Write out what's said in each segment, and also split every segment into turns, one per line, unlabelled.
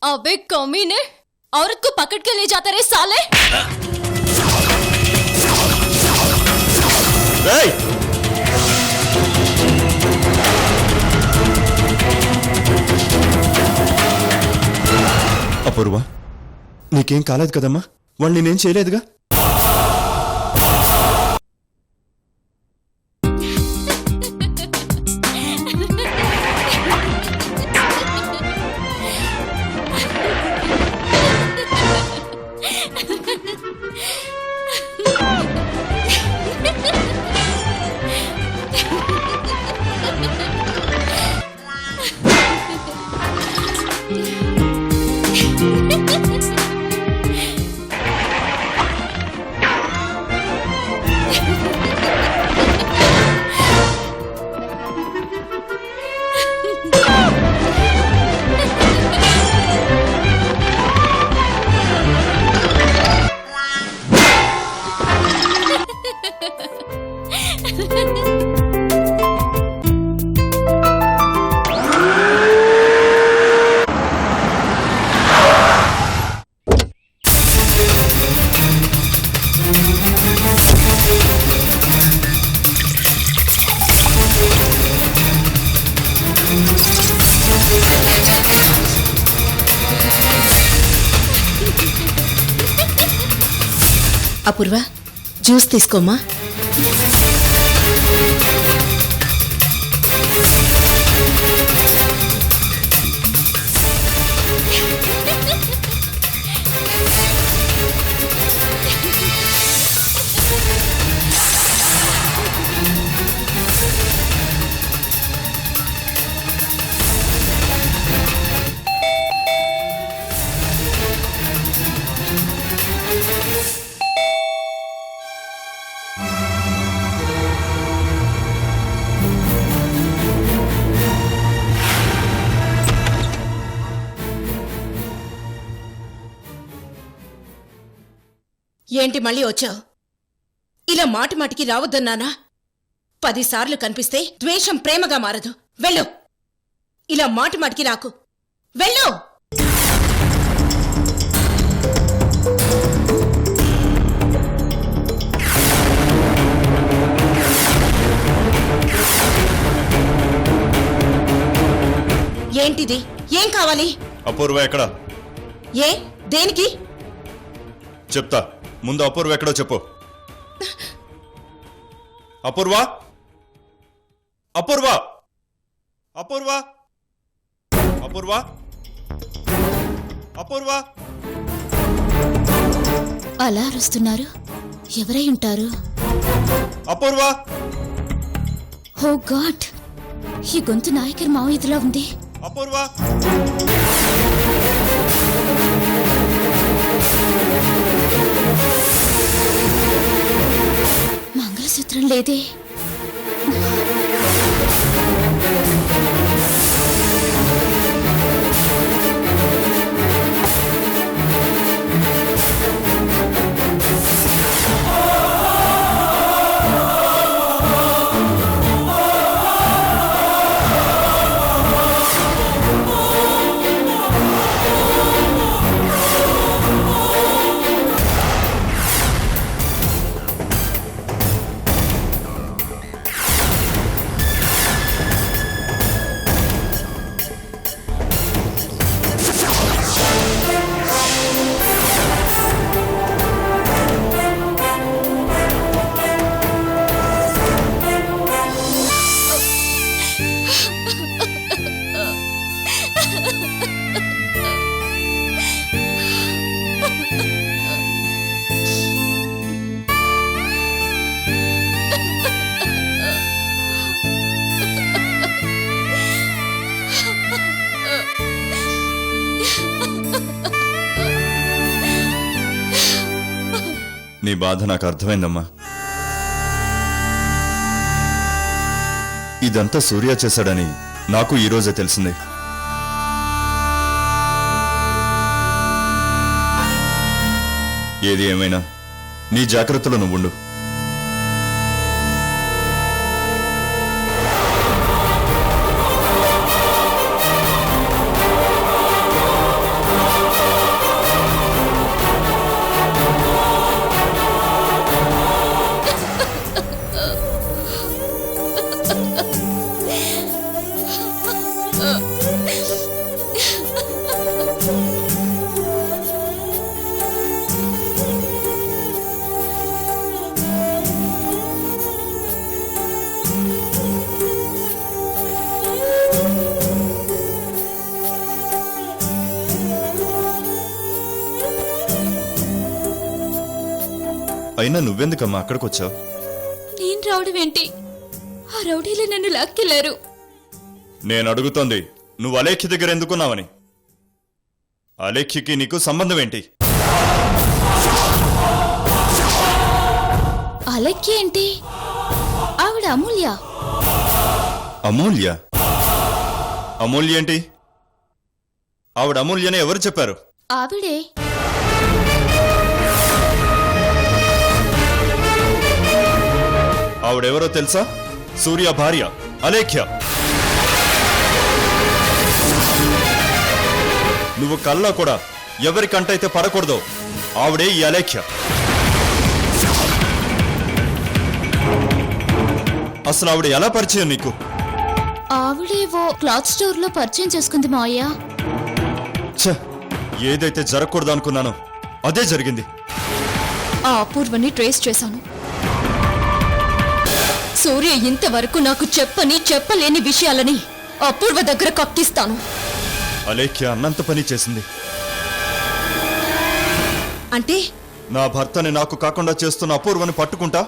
अबे कमीने, औरत को पकड़ के ले जाता रे साले।
అపూర్వ, నీకేం కాలేదు కదమ్మా? వాళ్ళు నేనేం చేయలేదుగా?
అపూర్వ, జ్యూస్ తీసుకోమ్మా. ఏంటి మళ్ళీ వచ్చావు? ఇలా మాటి మాటికి రావద్దన్నానా? 10 సార్లు కనిపిస్తే ద్వేషం ప్రేమగా మారదు. వెళ్ళు. ఇలా మాటి మాటికి రాకు. వెళ్ళు. ఏంటిది? ఏం కావాలి?
అపూర్వ ఎక్కడ?
ఏ దేనికి?
చెప్తా, ముందు అపూర్వ ఎక్కడో చెప్పు. అపూర్వ, అపూర్వ, అపూర్వ, అపూర్వ, అపూర్వ.
అలా అరుస్తున్నారు, ఎవరై ఉంటారు?
అపూర్వ.
ఓ గాడ్, ఈ గొంతు నాయకర్ మావయ్యలా ఉంది.
అపూర్వ.
మంగళసూత్రం లేదే.
నీ బాధ నాకు అర్థమైందమ్మా. ఇదంతా సూర్య చేశాడని నాకు ఈరోజే తెలిసింది. ఏది ఏమైనా నీ జాగ్రత్తలో నువ్వుండు. అయినా నువ్వెందుకమ్మా అక్కడికి వచ్చావు?
నేను రావడం ఏంటి? ఆ రౌడీలు నన్ను లాక్కెళ్లారు.
నేను అడుగుతోంది నువ్వు అలేఖ్య దగ్గర ఎందుకున్నావని. అలేఖ్యకి నీకు సంబంధం ఏంటి?
అలెక్కి ఏంటి? ఆవిడ అమూల్య.
అమూల్య? అమూల్య ఏంటి? ఆవిడ అమూల్యని ఎవరు చెప్పారు?
ఆవిడే.
ఆవిడెవరో తెలుసా? సూర్య భార్య అలేఖ్య. నువ్వు కల్లో కూడా ఎవరి కంటైతే పడకూడదో ఆవిడే ఈ అలేఖ్య. అసలు ఆవిడ ఎలా పరిచయం నీకు?
ఆవిడేవో క్లాత్ స్టోర్ లో పరిచయం చేసుకుంది మావయ్య.
ఛ, ఏదైతే జరగకూడదు అనుకున్నానో అదే జరిగింది.
ఆ అపూర్వని ట్రేస్ చేశాను. సూర్య ఇంతవరకు నాకు చెప్పలేని విషయాలని అపూర్వ దగ్గర కక్కిస్తాను.
అలేఖ్య అన్నంత పని చేసింది.
అంటే
నా భర్తని నాకు కాకుండా చేస్తున్న అపూర్వని పట్టుకుంటా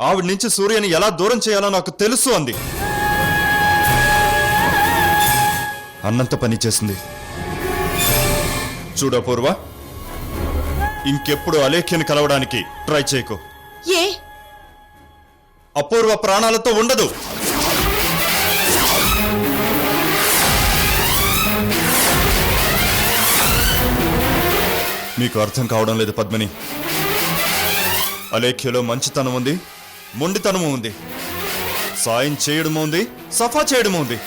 ఆవిడ నుంచి సూర్యని ఎలా దూరం చేయాలో నాకు తెలుసు అంది. అన్నంత పని చేసింది. చూడు అపూర్వ, ఇంకెప్పుడు అలేఖ్యని కలవడానికి ట్రై చేయకు.
ఏ
అపూర్వ ప్రాణాలతో ఉండదు. మీకు అర్థం కావడం లేదు పద్మిని. అలేఖ్యలో మంచితనం ఉంది, మొండితనము ఉంది, సాయం చేయడము ఉంది, సఫా చేయడము ఉంది.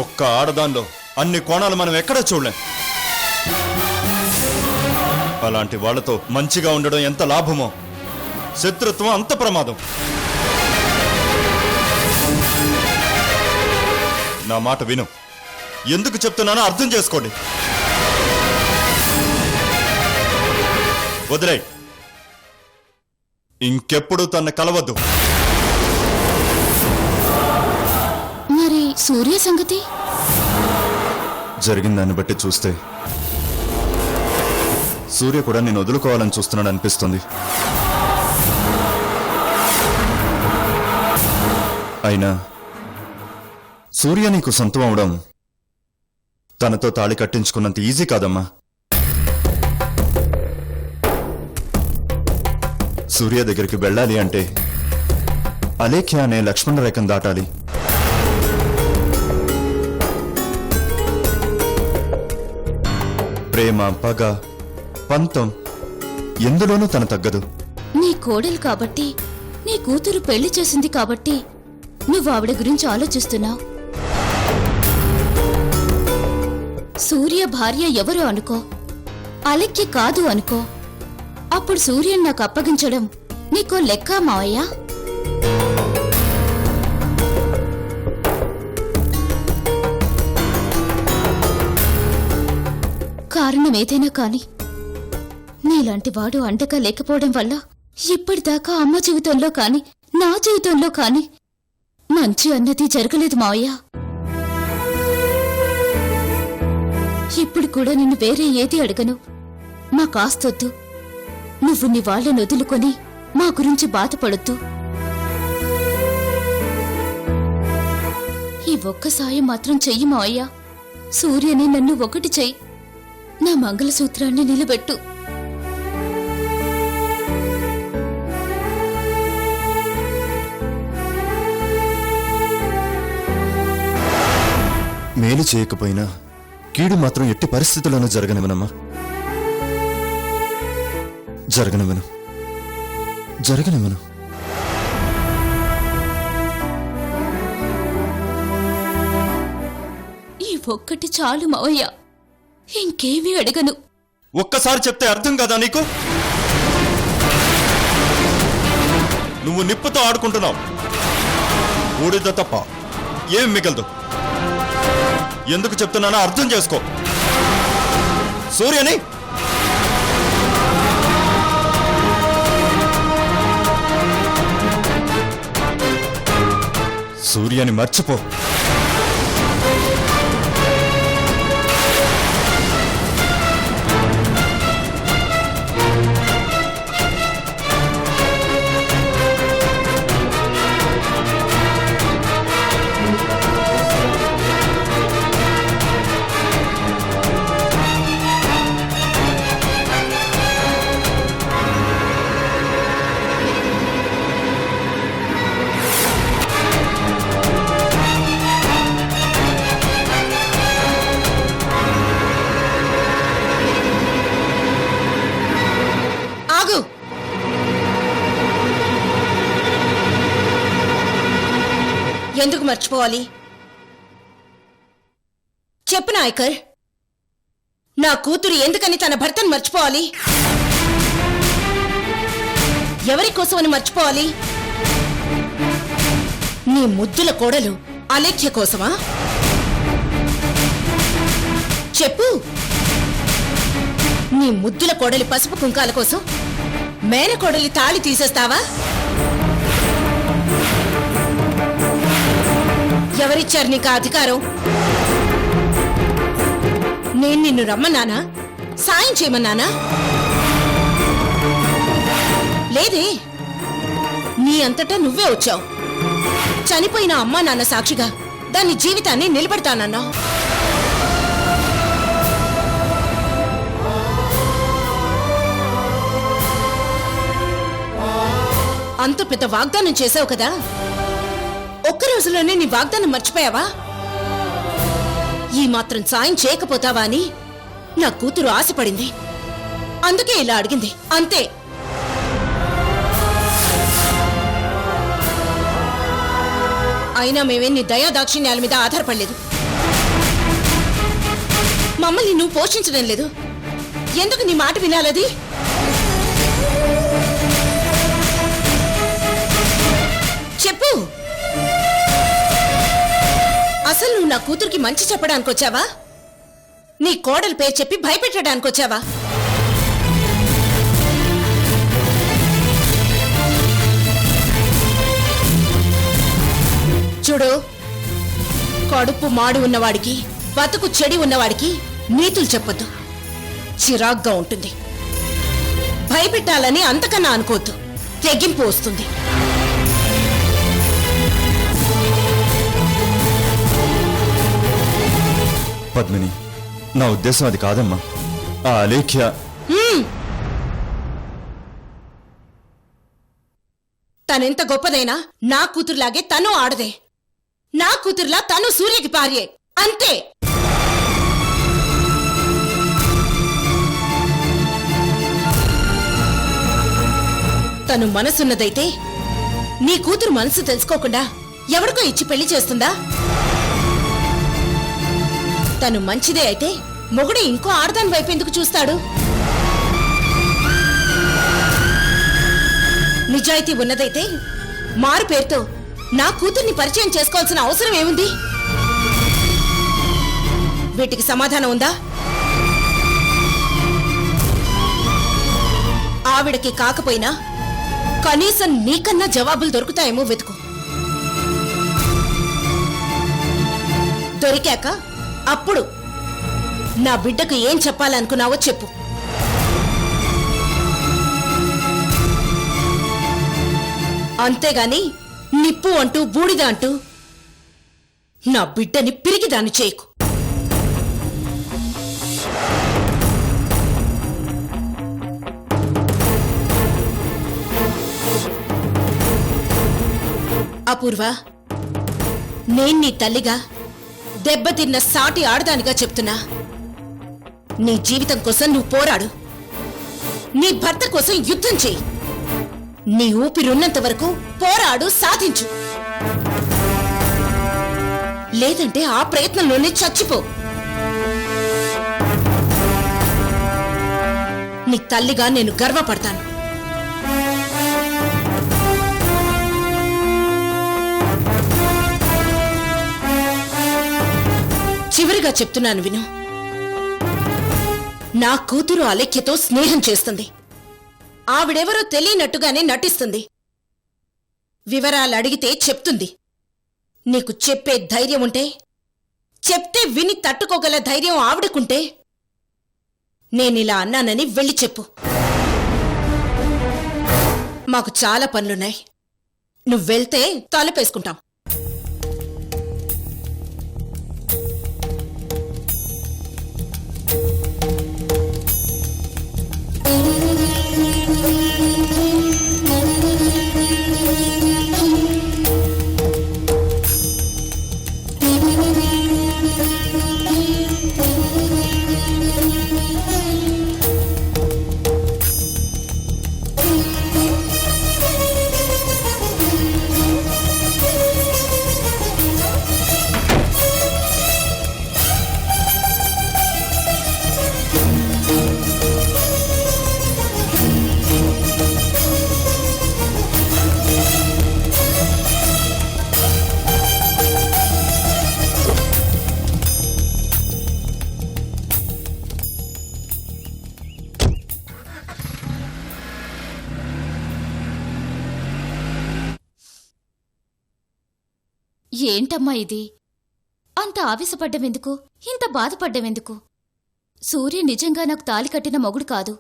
ఒక్క ఆడదానిలో అన్ని కోణాలు మనం ఎక్కడా చూడలేం. అలాంటి వాళ్లతో మంచిగా ఉండడం ఎంత లాభమో, శత్రుత్వం అంత ప్రమాదం. నా మాట విను. ఎందుకు చెప్తున్నానో అర్థం చేసుకోండి. వదిలే, ఇంకెప్పుడు తన కలవద్దు.
మరి సూర్య సంగతి?
జరిగిన దాన్ని బట్టి చూస్తే సూర్య కూడా నేను వదులుకోవాలని చూస్తున్నాడు అనిపిస్తుంది. అయినా సూర్య నీకు సొంతం అవడం తనతో తాళి కట్టించుకున్నంత ఈజీ కాదమ్మా. సూర్య దగ్గరికి వెళ్ళాలి అంటే అలేఖ్య అనే లక్ష్మణ రేఖను దాటాలి. ప్రేమ, పగ, పంతం ఎందులోనూ తన తగ్గదు.
నీ కోడలు కాబట్టి, నీ కూతురు పెళ్లి చేసింది కాబట్టి నువ్వు ఆవిడ గురించి ఆలోచిస్తున్నావు. సూర్య భార్య ఎవరో అనుకో, అలెక్కి కాదు అనుకో. అప్పుడు సూర్యని నాకు అప్పగించడం నీకో లెక్క మావయ్య? కారణం ఏదైనా కాని నీలాంటి వాడు అండగా లేకపోవడం వల్ల ఇప్పటిదాకా అమ్మ జీవితంలో కాని నా జీవితంలో కాని మంచి అన్నది జరగలేదు మావయ్య. ఇప్పుడు కూడా నిన్ను వేరే ఏది అడగను. మా కాస్తొద్దు. నువ్వు నీ వాళ్ళని వదులుకొని మా గురించి బాధపడొద్దు. ఈ ఒక్క సాయం మాత్రం చెయ్యి మావయ్య. సూర్యని నన్ను ఒకటి చెయ్యి. నా మంగళసూత్రాన్ని నిలబెట్టు.
మేలు చేయకపోయినా కీడు మాత్రం ఎట్టి పరిస్థితుల్లోనూ జరగనివనమ్మా. జరగనివను.
ఈ ఒక్కటి చాలు మావయ్య. ఇంకేమీ అడగను.
ఒక్కసారి చెప్తే అర్థం కదా నీకు? నువ్వు నిప్పుతో ఆడుకుంటున్నావు. బూడిద తప్ప ఏం మిగలదు. ఎందుకు చెప్తున్నానో అర్థం చేసుకో. సూర్యని సూర్యని మర్చిపో.
ఆగు. ఎందుకు మర్చిపోవాలి చెప్పు నాయకర్. నా కూతురు ఎందుకని తన భర్తను మర్చిపోవాలి? ఎవరి కోసమని మర్చిపోవాలి? నీ ముద్దుల కోడలు అలేఖ్య కోసమా? చెప్పు. నీ ముద్దుల కోడలి పసుపు కుంకాల కోసం మేనకోడలి తాళి తీసేస్తావా? ఎవరిచ్చారు నీకు అధికారం? నేను నిన్ను రమ్మన్నానా? సాయం చేయమన్నానా? లేదే, నీ అంతటా నువ్వే వచ్చావు. చనిపోయిన అమ్మా నాన్న సాక్షిగా దాని జీవితాన్ని నిలబెడతానన్నావు. అంత పెద్ద వాగ్దానం చేశావు కదా, ఒక్క రోజులోనే నీ వాగ్దానం మర్చిపోయావా? ఈ మాత్రం సాయం చేయకపోతావా అని నా కూతురు ఆశపడింది. అందుకే ఇలా అడిగింది, అంతే. అయినా మేమే నీ దయా దాక్షిణ్యాల మీద ఆధారపడలేదు. మమ్మల్ని నువ్వు పోషించడం లేదు. ఎందుకు నీ మాట వినాలది? చెప్పు. అసలు నువ్వు నా కూతురికి మంచి చెప్పడానికి వచ్చావా? నీ కోడలి పేరు చెప్పి భయపెట్టడానికి వచ్చావా? చూడు, కడుపు మాడి ఉన్నవాడికి, బతుకు చెడి ఉన్నవాడికి నీతులు చెప్పొద్దు. చిరాగ్గా ఉంటుంది. భయపెట్టాలని అంతకన్నా అనుకోవద్దు, తెగింపు వస్తుంది.
పద్మిని, నా ఉద్దేశం అది కాదమ్మా. ఆ అలేఖ్య
తనెంత గొప్పదైనా నా కూతురులాగే తను ఆడదే. నా కూతురులా తను సూర్యకి భార్యే, అంతే. తను మనసున్నదైతే నీ కూతురు మనసు తెలుసుకోకుండా ఎవరికో ఇచ్చి పెళ్లి చేస్తుందా? తను మంచిదే అయితే మొగుడు ఇంకో ఆడదాని వైపు ఎందుకు చూస్తాడు? నిజాయితీ ఉన్నదైతే మారు పేరుతో నా కూతుర్ని పరిచయం చేసుకోవాల్సిన అవసరం ఏముంది? వీటికి సమాధానం ఉందా? ఆవిడకి కాకపోయినా కనీసం నీకన్నా జవాబులు దొరుకుతాయేమో వెతుకు. దొరికాక అప్పుడు నా బిడ్డకు ఏం చెప్పాలనుకున్నావో చెప్పు. అంతేగాని నిప్పు అంటూ బూడిద అంటూ నా బిడ్డని పిరికిదాన్ని చేయకు. అపూర్వ, నేను నీ తల్లిగా దెబ్బతిన్న సాటి ఆడదానిగా చెప్తున్నా. నీ జీవితం కోసం నువ్వు పోరాడు. నీ భర్త కోసం యుద్ధం చెయ్యి. నీ ఊపిరున్నంత వరకు పోరాడు, సాధించు. లేదంటే ఆ ప్రయత్నంలోనే చచ్చిపో. నీ తల్లిగా నేను గర్వపడతాను. చివరిగా చెప్తున్నాను విను. నా కూతురు అలేఖ్యతో స్నేహం చేస్తుంది. ఆవిడెవరో తెలియనట్టుగానే నటిస్తుంది. వివరాలు అడిగితే చెప్తుంది. నీకు చెప్పే ధైర్యం ఉంటే, చెప్తే విని తట్టుకోగల ధైర్యం ఆవిడకుంటే, నేనిలా అన్నానని వెళ్ళి చెప్పు. మాకు చాలా పనులున్నాయి. నువ్వెళ్తే తలుపేసుకుంటాం.
ఏంటమ్మా ఇది? అంత ఆవేశపడ్డమెందుకు? ఇంత బాధపడ్డమెందుకు? సూర్య నిజంగా నాకు తాలి కట్టిన మొగుడు కాదు.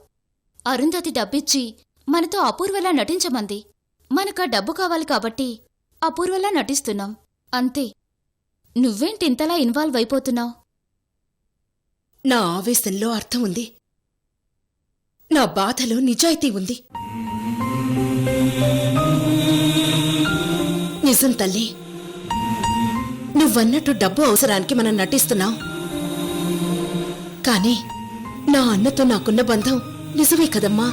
అరుంధతి డబ్బిచ్చి మనతో అపూర్వలా నటించమంది. మనకా డబ్బు కావాలి కాబట్టి అపూర్వలా నటిస్తున్నాం అంతే. నువ్వేంటింతలా ఇన్వాల్వ్ అయిపోతున్నావు?
నా ఆవేశంలో అర్థం ఉంది. నా బాధలో నిజాయితీ ఉంది. నిజం తల్లి, నువ్వన్నట్టు డబ్బు అవసరానికి మనం నటిస్తున్నాం. కానీ నా అన్నతో నాకున్న బంధం నిజమే కదమ్మా.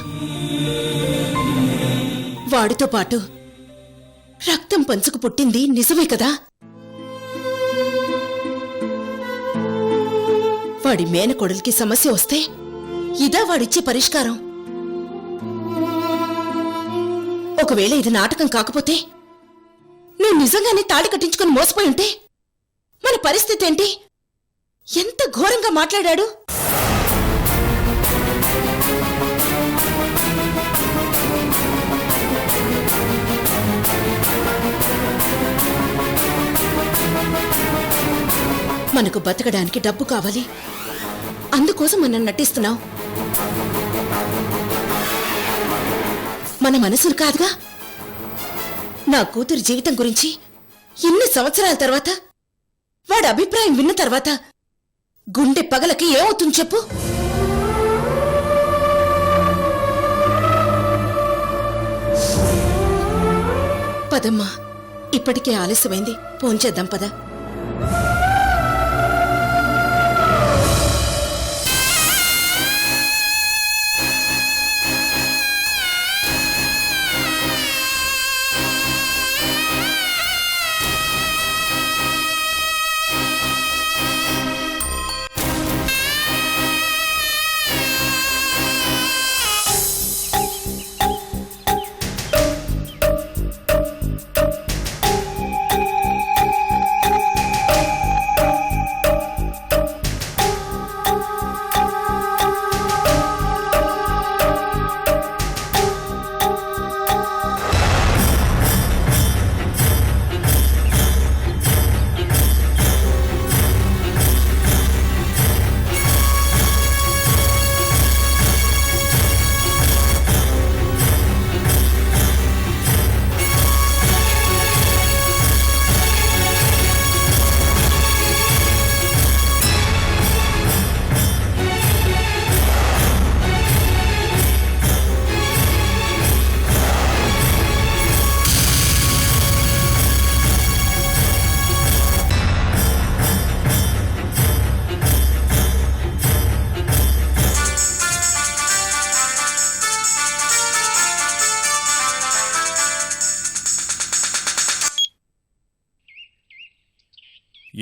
వాడితో పాటు రక్తం పంచుకు పుట్టింది నిజమే కదా. వాడి మేనకోడలికి సమస్య వస్తే ఇదా వాడిచ్చే పరిష్కారం? ఒకవేళ ఇది నాటకం కాకపోతే, నువ్వు నిజంగానే తాళి కట్టించుకొని మోసపోయి ఉంటే మన పరిస్థితి ఏంటి? ఎంత ఘోరంగా మాట్లాడాడు. మనకు బతకడానికి డబ్బు కావాలి, అందుకోసం మనం నటిస్తున్నాం. మన మనసులు కాదుగా. నా కూతురి జీవితం గురించి ఇన్ని సంవత్సరాల తర్వాత వాడి అభిప్రాయం విన్న తర్వాత గుండె పగలకి ఏమవుతుంది చెప్పు? పదమ్మా, ఇప్పటికే ఆలస్యమైంది. ఫోన్ చేద్దాం పద.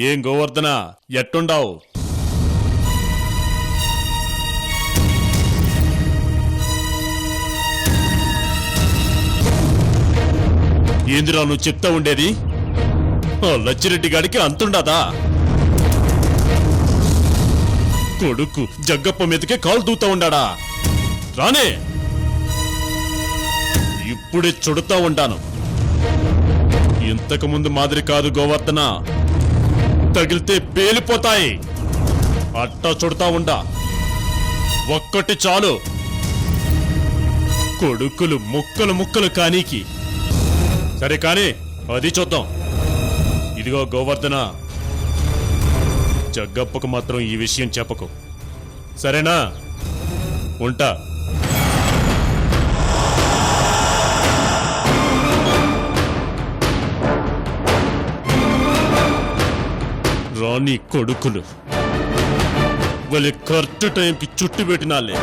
ఏం గోవర్ధన, ఎట్టుండావు? ఏందిరా నువ్వు చెప్తా ఉండేది? లచ్చిరెడ్డి గాడికి అంతుండదా? కొడుకు జగ్గప్ప మీదకే కాలు దూతా ఉండాడా రానే ఇప్పుడే చుడుతా ఉంటాను. ఇంతకు ముందు మాదిరి కాదు గోవర్ధన, తగిలితే పేలిపోతాయి. అట్టా చుడతా ఉండా. ఒక్కటి చాలు, కొడుకులు ముక్కలు ముక్కలు కానీకి. సరే కానీ అది చూద్దాం. ఇదిగో గోవర్ధన, జగ్గప్పకు మాత్రం ఈ విషయం చెప్పకు, సరేనా? ఉంటా. రాణి కొడుకులు వాళ్ళ కరెక్ట్ టైంకి చుట్టు పెట్టినాలే.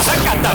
Sakata